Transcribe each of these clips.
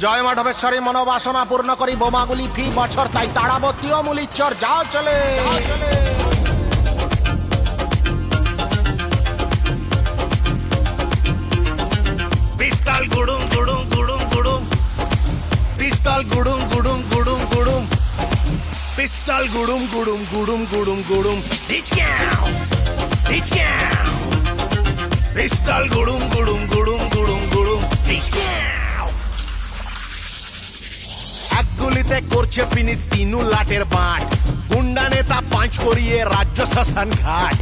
জয় মাধবেশ্বরী মনোবাসনা পূর্ণ করি বোমাগুলি ফি বছর তাই তাড়াবো তৃণমূলীর চর যাও চলে পিস্তল গুড়ুম গুড়ুম গুড়ুম গুড়ুম পিস্তল গুড়ুম গুড়ুম গুড়ুম গুড়ুম পিস্তল গুড়ুম গুড়ুম গুড়ুম গুড়ুম গুড়ুম হিচক্যাও হিচক্যাও পিস্তল গুড়ুম গুড়ুম গুড়ুম গুড়ুম গুড়ুম হিচক্যাও এক গুলিতে করছে ফিনিশ তিনু লাটের বাট গুন্ডা নেতা পাঁচ করিয়ে রাজ্য শ্মশান ঘাট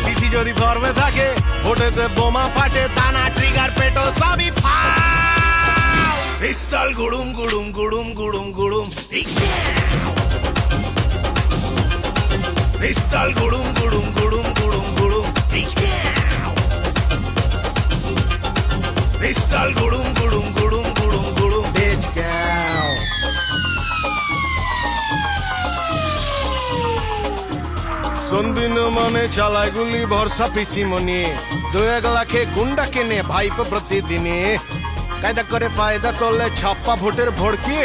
পিসি যদি ফর্মে থাকে ভোটেতে বোমা ফাটে দানা ট্রিগার পেটো সবই ফাও পিস্তল গুড়ুম গুড়ুম গুড়ুম গুড়ুম গুড়ুম পিস্তল গুড়ুম গুড়ুম গুড়ুম গুড়ুম গুড়ুম পিস্তল গুড়ুম গুড়ুম গুড়ুম গুড়ুম গুড়ুম হিচক্যাও সন্দিন মনে চালায় গুলি ভরসা পিসি মনি 2-1 লাখে গুন্ডা কেনে ভাইপ প্রতিদিনে কায়দা করে ফায়দা তোলে ছাপ্পা ভোটের ভড়কি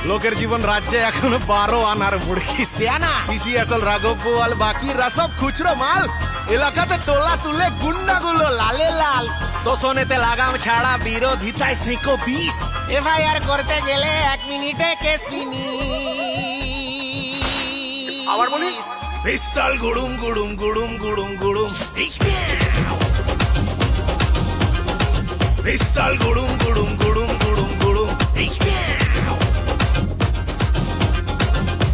লোকের জীবন রাজ্যে এখন 12 আনার মুড়কি সিয়ানা পিসি আসল রাঘব বোয়াল বাকিরা সব খুচরো মাল এলাকাতে তোলা তুলে গুন্ডাগুলো লালে লাল তোষণেতে লাগাম ছাড়া বিরোধিতায় সেঁকো বিষ এফআইআর করতে গেলে 1 মিনিটে কেস ফিনিশ আবার বলিস পিস্তল গুড়ুম গুড়ুম গুড়ুম গুড়ুম গুড়ুম পিস্তল গুড়ুম গুড়ুম গুড়ুম গুড়ুম গুড়ুম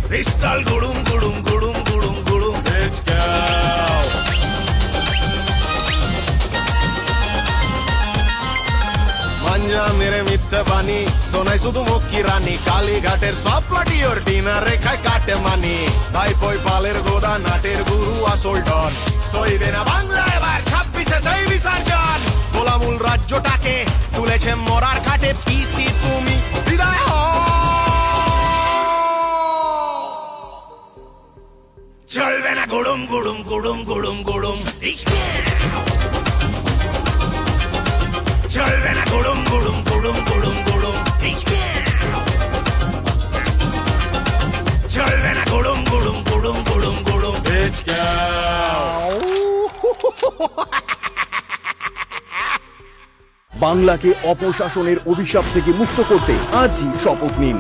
পিস্তল গুড়ুম গুড়ুম গুড়ুম গুড়ুম গুড়ুম মাঞ্জা মেরে মিথ্যে বাণী শোনাই শুধু মক্কি রানী কালীঘাটের সব পার্টি ওর ডিনার রেখায় কাটে মানি ভাই পই পালের গোদা নাটের গুরু আসল ডন সইবে না বাংলা এবার 26-এ দেই বিসর্জন গোলামুল রাজ্যটাকে তুলেছে মরার ঘাটে পিসি তুমি বিদায় হও চলবে না গুড়ুম গুড়ুম গুড়ুম গুড়ুম গুড়ুম চলবে না গুড়ুম গুড়ুম গুড়ুম গুড়ুম গুড়ুম চলবে না গুড়ুম গুড়ুম গুড়ুম গুড়ুম গুড়ুম বাংলাকে অপশাসনের অভিশাপ থেকে মুক্ত করতে আজই শপথ নিন।